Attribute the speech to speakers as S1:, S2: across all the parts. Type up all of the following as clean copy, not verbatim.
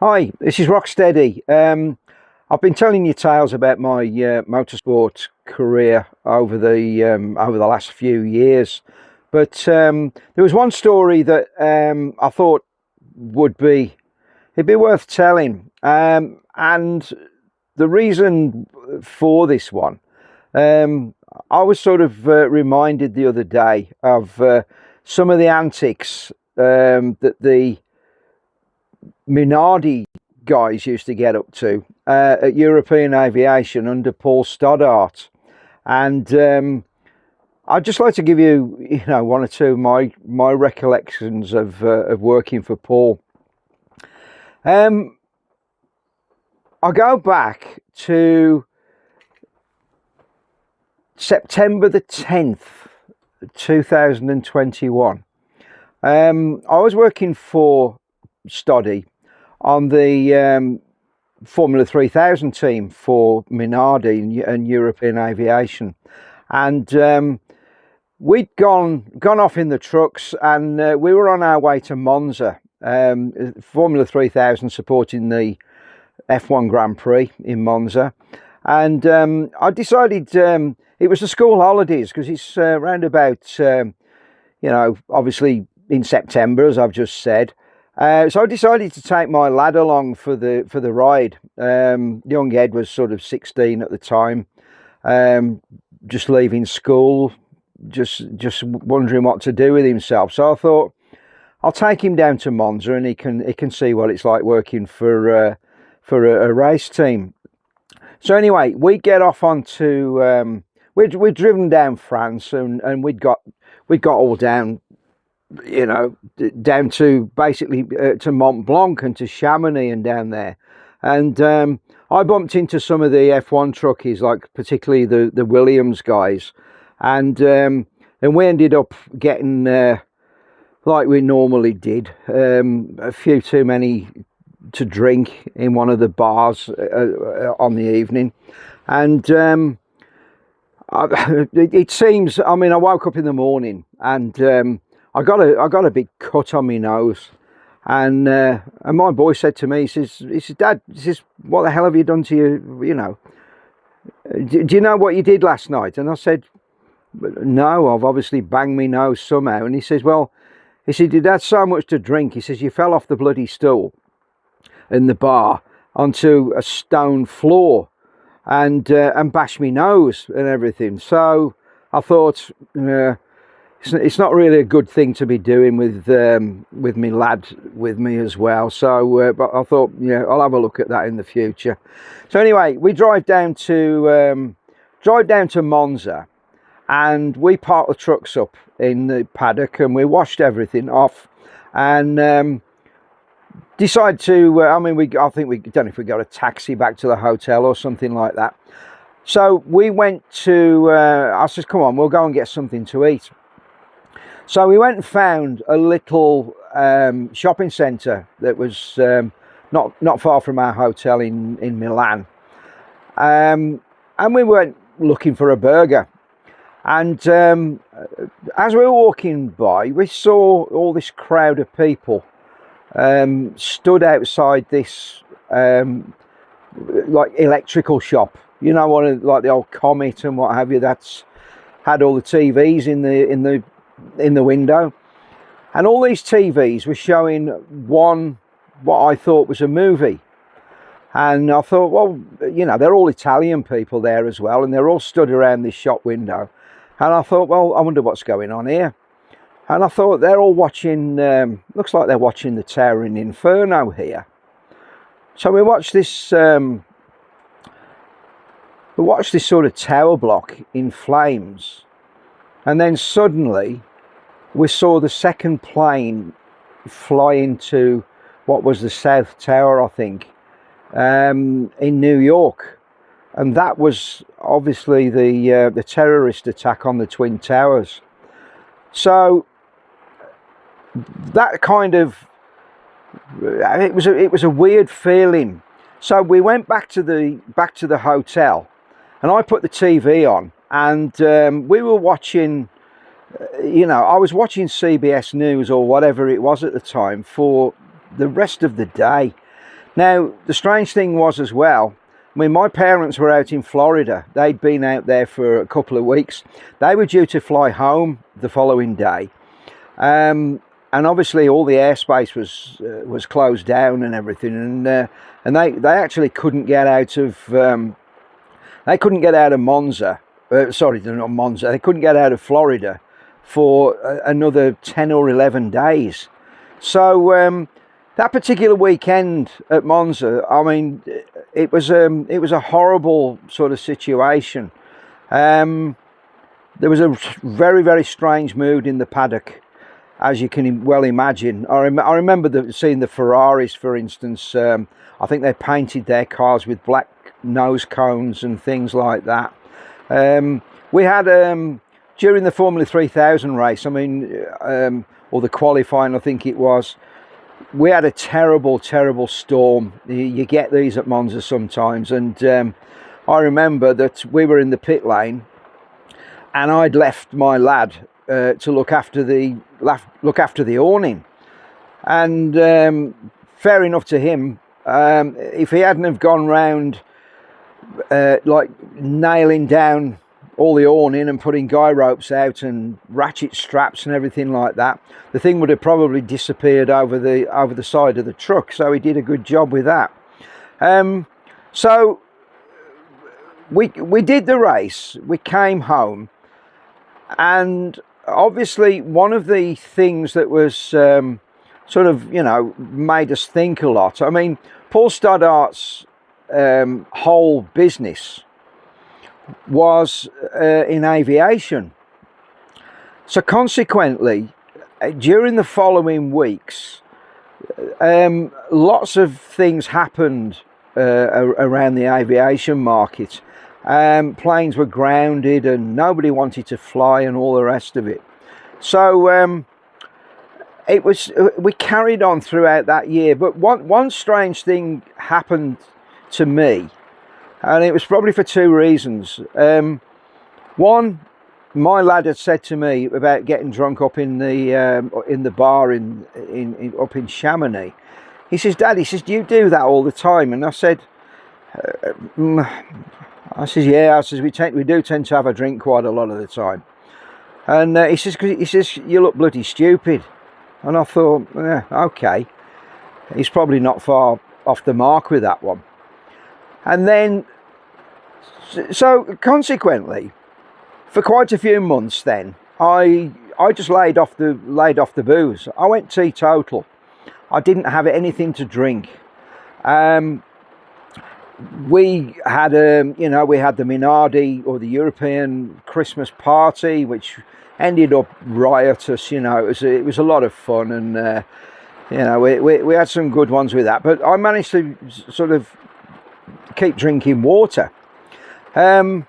S1: Hi, this is Rocksteady. I've been telling you tales about my motorsport career over the last few years, but there was one story that I thought would be it'd be worth telling, and the reason for this one, I was sort of reminded the other day of some of the antics that the Minardi guys used to get up to at European Aviation under Paul Stoddarts, and I'd just like to give you, one or two of my recollections of working for Paul. I go back to September the 10th, 2021. I was working for Stoddy on the Formula 3000 team for Minardi and European Aviation, and we'd gone off in the trucks, and we were on our way to Monza, Formula 3000 supporting the F1 Grand Prix in Monza. And I decided it was the school holidays, because it's round about obviously in September, as I've just said. So I decided to take my lad along for the ride. Young Ed was sort of 16 at the time, just leaving school, just wondering what to do with himself. So I thought I'll take him down to Monza, and he can see what it's like working for a race team. So anyway, we get off onto we'd driven down France, and we'd got all down, down to basically to Mont Blanc and to Chamonix and down there. And I bumped into some of the F1 truckies, like particularly the Williams guys, and we ended up getting like we normally did, a few too many to drink in one of the bars on the evening. And it seems, I woke up in the morning, and I got a big cut on my nose, and my boy said to me, he says, Dad, what the hell have you done to you? Do you know what you did last night? And I said, no, I've obviously banged my nose somehow. And he says, well, you'd had so much to drink. He says, you fell off the bloody stool in the bar onto a stone floor, and bashed me nose and everything. So I thought, it's not really a good thing to be doing with me lad with me as well. So but I thought, I'll have a look at that in the future. So anyway, we drive down to Monza, and we parked the trucks up in the paddock, and we washed everything off, and decide to I think we don't know if we got a taxi back to the hotel or something like that. So we went to I said, come on, we'll go and get something to eat. So we went and found a little shopping centre that was not far from our hotel in Milan, and we went looking for a burger. And as we were walking by, we saw all this crowd of people stood outside this like electrical shop, one of like the old Comet and what have you, that's had all the TVs in the window, and all these TVs were showing what I thought was a movie. And I thought, well, they're all Italian people there as well, and they're all stood around this shop window. And I thought, well, I wonder what's going on here. And I thought, they're all watching, looks like they're watching the Towering Inferno here. So we watched this sort of tower block in flames, and then suddenly we saw the second plane fly into what was the South Tower, I think, in New York. And that was obviously the terrorist attack on the Twin Towers. So that kind of, it was a weird feeling. So we went back to the hotel, and I put the TV on, and we were watching, I was watching CBS News or whatever it was at the time for the rest of the day. Now, the strange thing was as well, I mean, my parents were out in Florida. They'd been out there for a couple of weeks. They were due to fly home the following day. And obviously all the airspace was closed down and everything. And they actually couldn't get out of, Monza. Sorry, not Monza. They couldn't get out of Florida for another 10 or 11 days. So that particular weekend at Monza, I mean, it was a horrible sort of situation. There was a very, very strange mood in the paddock, as you can well imagine. I remember seeing the Ferraris, for instance. I think they painted their cars with black nose cones and things like that. We had during the Formula 3000 race, I mean, or the qualifying, I think it was, we had a terrible storm. You get these at Monza sometimes, and I remember that we were in the pit lane, and I'd left my lad to look after the awning, and fair enough to him. If he hadn't have gone round like nailing down all the awning and putting guy ropes out and ratchet straps and everything like that, the thing would have probably disappeared over the side of the truck. So he did a good job with that. So we did the race, we came home, and obviously one of the things that was sort of, you know, made us think a lot. I mean, Paul Stoddarts' whole business was in aviation. So consequently, during the following weeks, lots of things happened around the aviation market. Planes were grounded and nobody wanted to fly and all the rest of it. So we carried on throughout that year. But one strange thing happened to me, and it was probably for two reasons. One, my lad had said to me about getting drunk up in the bar up in Chamonix. He says, "Dad," he says, "do you do that all the time?" And I said, "Yeah." I says, we do tend to have a drink quite a lot of the time." And he says, "You look bloody stupid." And I thought, okay, he's probably not far off the mark with that one. And then, so consequently, for quite a few months, then I just laid off the booze. I went teetotal. I didn't have anything to drink. We had we had the Minardi, or the European Christmas party, which ended up riotous. You know, it was a lot of fun, and we had some good ones with that. But I managed to sort of keep drinking water. But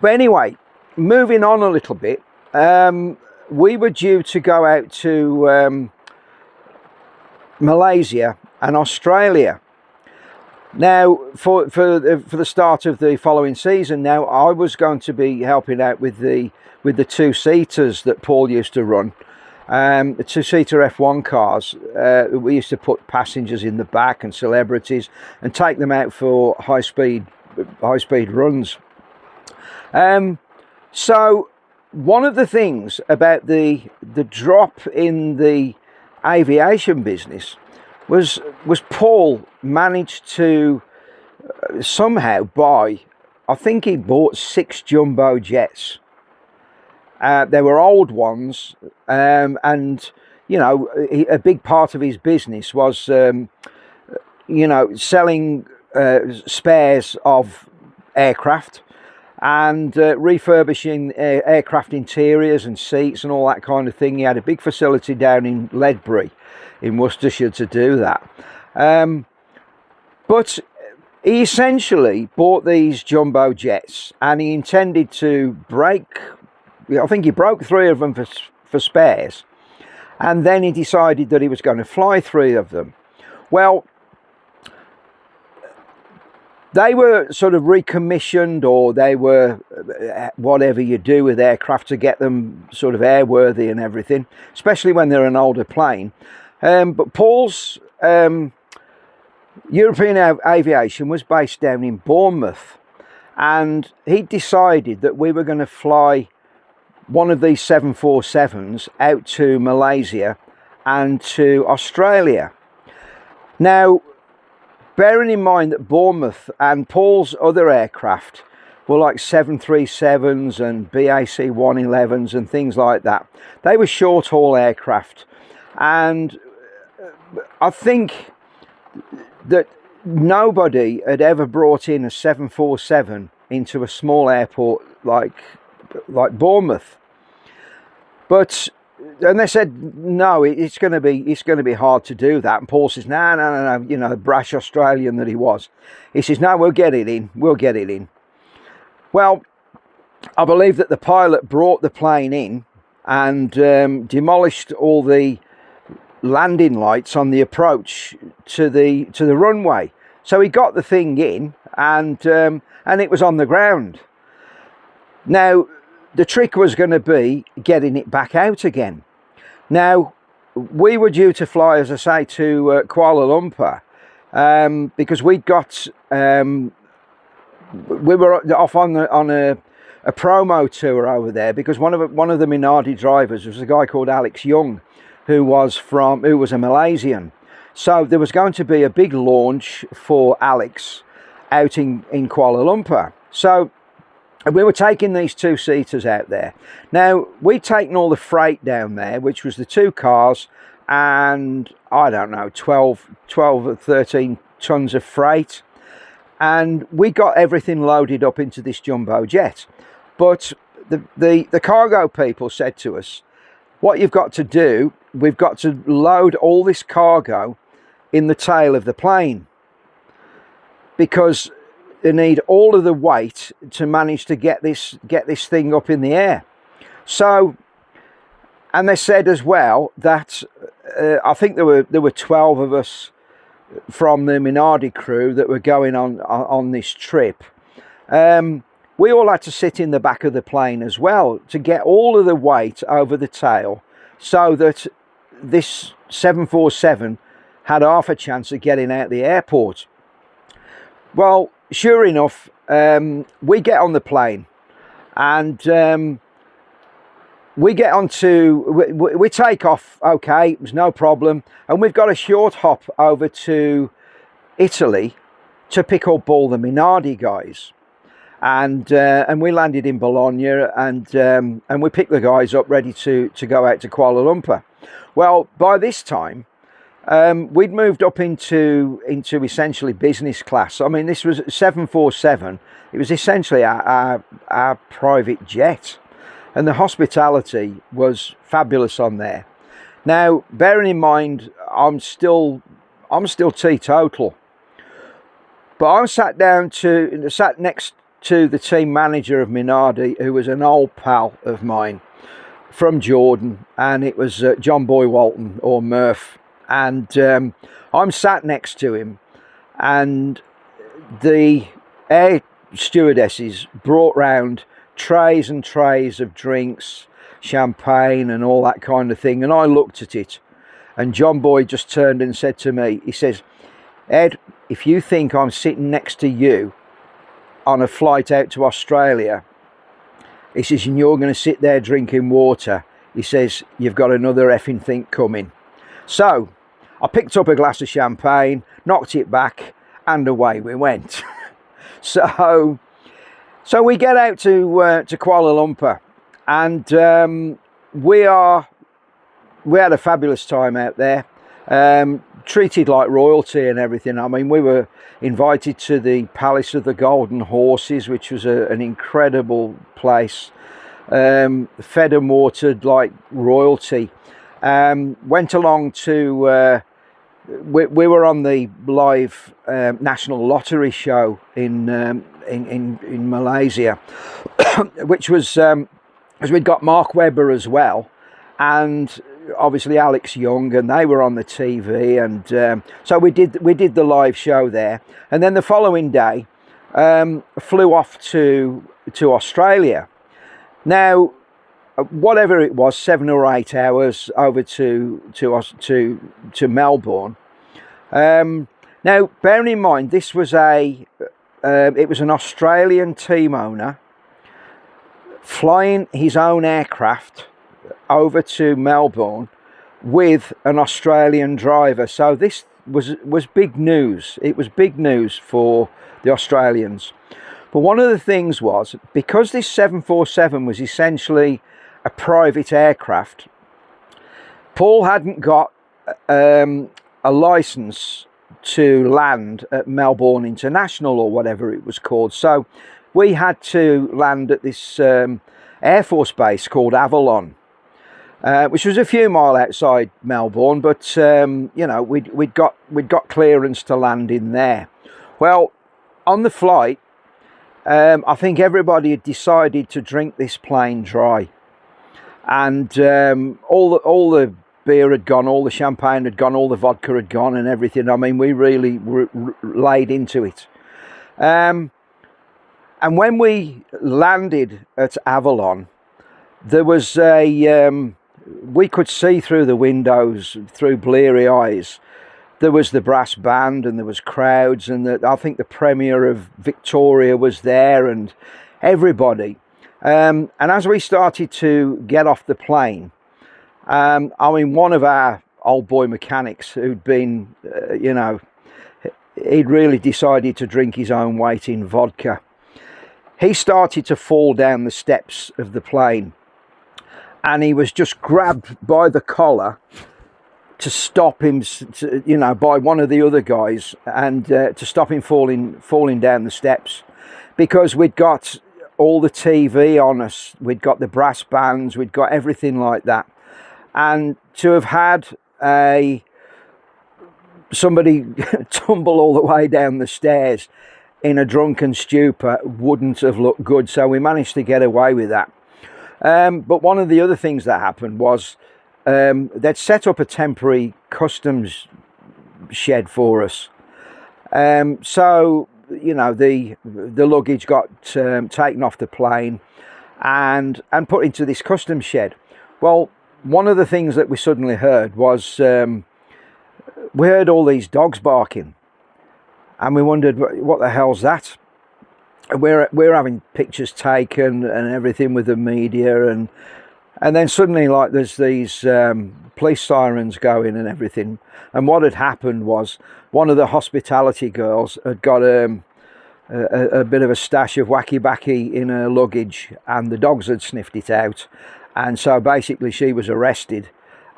S1: anyway, moving on a little bit, we were due to go out to Malaysia and Australia. Now, for the start of the following season, now I was going to be helping out with the two-seaters that Paul used to run, the two-seater F1 cars. We used to put passengers in the back and celebrities and take them out for high-speed runs. So one of the things about the drop in the aviation business was Paul managed to somehow buy, I think he bought 6 jumbo jets. They were old ones, and you know, a big part of his business was selling spares of aircraft and refurbishing aircraft interiors and seats and all that kind of thing. He had a big facility down in Ledbury in Worcestershire to do that. But he essentially bought these jumbo jets, and he intended to I think he broke 3 of them for spares, and then he decided that he was going to fly 3 of them. Well, they were sort of recommissioned, or they were whatever you do with aircraft to get them sort of airworthy and everything, especially when they're an older plane. But Paul's European Aviation was based down in Bournemouth, and he decided that we were going to fly one of these 747s out to Malaysia and to Australia. Now, bearing in mind that Bournemouth and Paul's other aircraft were like 737s and BAC 111s and things like that, they were short haul aircraft, and I think that nobody had ever brought in a 747 into a small airport like Bournemouth. But and they said no, it's going to be hard to do that. And Paul says no, you know, the brash Australian that he was, he says no, we'll get it in. Well, I believe that the pilot brought the plane in and demolished all the landing lights on the approach to the runway. So he got the thing in, and it was on the ground. Now, the trick was going to be getting it back out again. Now, we were due to fly, as I say, to Kuala Lumpur, because we were off on a promo tour over there, because one of the Minardi drivers was a guy called Alex Young, who was a Malaysian. So there was going to be a big launch for Alex out in Kuala Lumpur. So we were taking these two-seaters out there. Now, we'd taken all the freight down there, which was the two cars and, I don't know, 12 or 13 tons of freight. And we got everything loaded up into this jumbo jet. But the cargo people said to us, what you've got to do, we've got to load all this cargo in the tail of the plane, because they need all of the weight to manage to get this thing up in the air. So, and they said as well that I think there were 12 of us from the Minardi crew that were going on this trip. We all had to sit in the back of the plane as well to get all of the weight over the tail, so that this 747 had half a chance of getting out the airport. Well, sure enough, we get on the plane, and we get we take off. Okay, it was no problem, and we've got a short hop over to Italy to pick up all the Minardi guys, and we landed in Bologna, and we picked the guys up ready to go out to Kuala Lumpur. Well, by this time, we'd moved up into essentially business class. I mean, this was 747. It was essentially our private jet, and the hospitality was fabulous on there. Now, bearing in mind, I'm still teetotal, but I'm sat next to the team manager of Minardi, who was an old pal of mine from Jordan, and it was John Boy Walton, or Murph. And I'm sat next to him, and the air stewardesses brought round trays and trays of drinks, champagne and all that kind of thing, and I looked at it, and John Boy just turned and said to me, he says, Ed, if you think I'm sitting next to you on a flight out to Australia, he says, and you're going to sit there drinking water, he says, you've got another effing thing coming. So I picked up a glass of champagne, knocked it back, and away we went. So we get out to Kuala Lumpur, and we had a fabulous time out there, treated like royalty and everything. I mean, we were invited to the Palace of the Golden Horses, which was an incredible place, fed and watered like royalty. Went along to we were on the live national lottery show in Malaysia, which was as we'd got Mark Webber as well, and obviously Alex Young, and they were on the TV, and so we did the live show there, and then the following day flew off to Australia. Now, whatever it was, 7 or 8 hours over to Melbourne. Now Now, bearing in mind, this was it was an Australian team owner flying his own aircraft over to Melbourne with an Australian driver. So this was big news. It was big news for the Australians. But one of the things was, because this 747 was essentially a private aircraft, Paul hadn't got a license to land at Melbourne International, or whatever it was called. So we had to land at this Air Force base called Avalon, which was a few miles outside Melbourne, but you know, we'd got clearance to land in there. Well, on the flight, I think everybody had decided to drink this plane dry, and all the beer had gone, all the champagne had gone, all the vodka had gone, and everything. I mean, we really laid into it. And when we landed at Avalon, there was we could see through the windows, through bleary eyes. There was the brass band, and there was crowds, and I think the Premier of Victoria was there, and everybody. And as we started to get off the plane, I mean, one of our old boy mechanics who'd been, you know, he'd really decided to drink his own weight in vodka. He started to fall down the steps of the plane, and he was just grabbed by the collar to stop him, you know, by one of the other guys, and to stop him falling down the steps, because we'd got all the TV on us, we'd got the brass bands, we'd got everything like that. And to have had somebody tumble all the way down the stairs in a drunken stupor wouldn't have looked good. So we managed to get away with that. But one of the other things that happened was they'd set up a temporary customs shed for us. So, you know, the luggage got taken off the plane and put into this customs shed. Well, one of the things that we suddenly heard was we heard all these dogs barking, and we wondered, what the hell's that? And we're having pictures taken and everything with the media, and then suddenly, like, there's these police sirens going and everything. And what had happened was, one of the hospitality girls had got a bit of a stash of wacky backy in her luggage, and the dogs had sniffed it out. And so basically she was arrested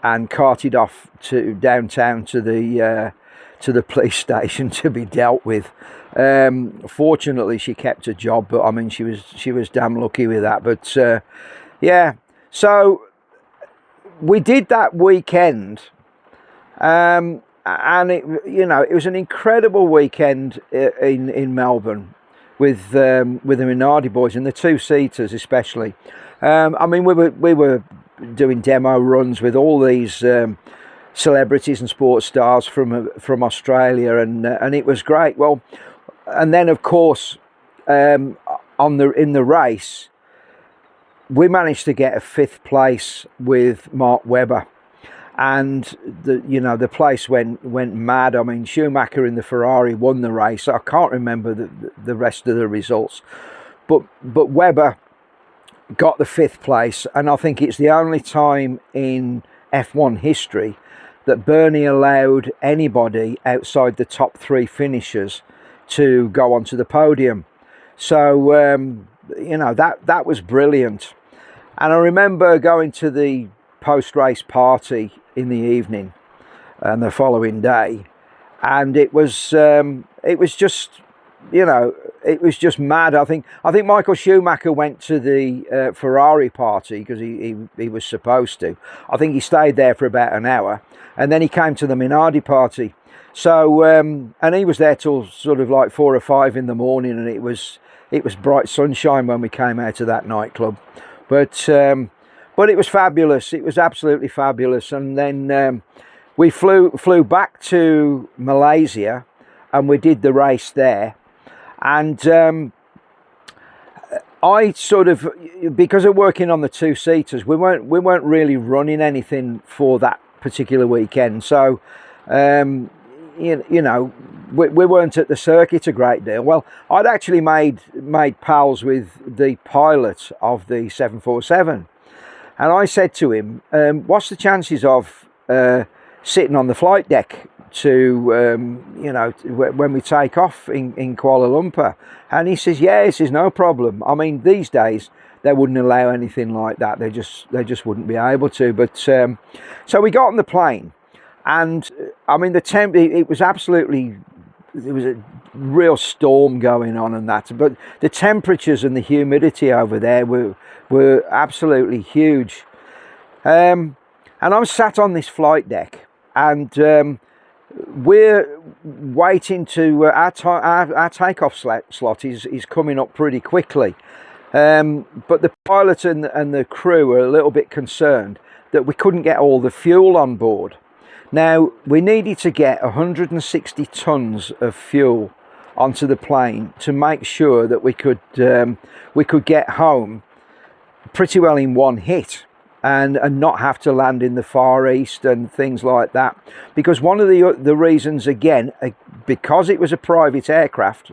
S1: and carted off to downtown to the police station to be dealt with. Fortunately, she kept her job, but I mean, she was damn lucky with that. But yeah, so we did that weekend, and it, you know, it was an incredible weekend in Melbourne with the Minardi boys, and the two-seaters especially. I mean, we were doing demo runs with all these celebrities and sports stars from Australia, and it was great. Well, and then of course, in the race, we managed to get a 5th place with Mark Webber, and the place went mad. I mean, Schumacher in the Ferrari won the race. I can't remember the rest of the results, but Webber got the 5th place, and I think it's the only time in F1 history that Bernie allowed anybody outside the top 3 finishers to go onto the podium. So you know, that was brilliant. And I remember going to the post-race party in the evening and the following day, and it was just, you know, it was just mad. I think Michael Schumacher went to the Ferrari party because he was supposed to. I think he stayed there for about an hour, and then he came to the Minardi party. So and he was there till sort of like 4 or 5 in the morning, and it was bright sunshine when we came out of that nightclub. But it was fabulous. It was absolutely fabulous. And then we flew back to Malaysia, and we did the race there. And I sort of, because of working on the two-seaters, we weren't really running anything for that particular weekend. So you know, we weren't at the circuit a great deal. Well, I'd actually made pals with the pilot of the 747, and I said to him, what's the chances of sitting on the flight deck to you know, when we take off in Kuala Lumpur? And he says, yeah, this is no problem. I mean, these days they wouldn't allow anything like that. They just wouldn't be able to. But so we got on the plane, and I mean, the temp, it was absolutely, there was a real storm going on and that, but the temperatures and the humidity over there were absolutely huge. And I'm sat on this flight deck, and we're waiting to our takeoff slot is coming up pretty quickly, but the pilot and the crew were a little bit concerned that we couldn't get all the fuel on board. Now, we needed to get 160 tons of fuel onto the plane to make sure that we could get home pretty well in one hit, and not have to land in the Far East and things like that. Because one of the reasons, again, because it was a private aircraft,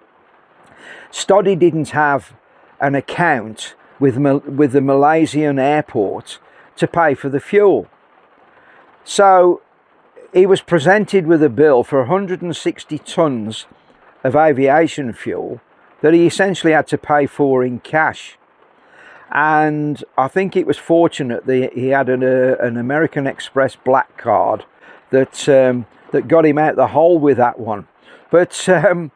S1: Stoddy didn't have an account with the Malaysian airport to pay for the fuel. So he was presented with a bill for 160 tons of aviation fuel that he essentially had to pay for in cash. And I think it was fortunate that he had an American Express black card that got him out the hole with that one. But so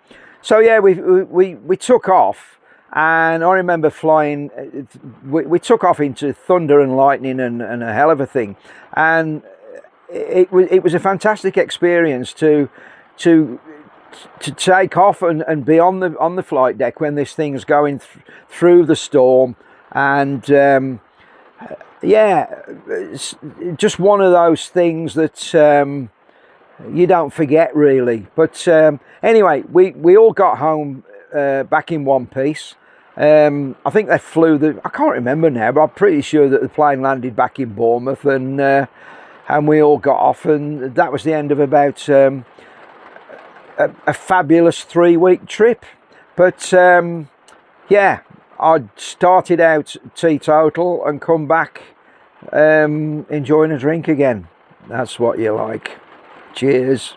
S1: yeah, we took off, and I remember flying. We took off into thunder and lightning and a hell of a thing, and it was a fantastic experience to take off and be on the flight deck when this thing's going through the storm. And yeah, it's just one of those things that you don't forget, really. But anyway, we all got home back in one piece. I think they flew I can't remember now, but I'm pretty sure that the plane landed back in Bournemouth, and we all got off, and that was the end of about a fabulous 3-week trip. But yeah, I started out teetotal and come back enjoying a drink again. That's what you like. Cheers.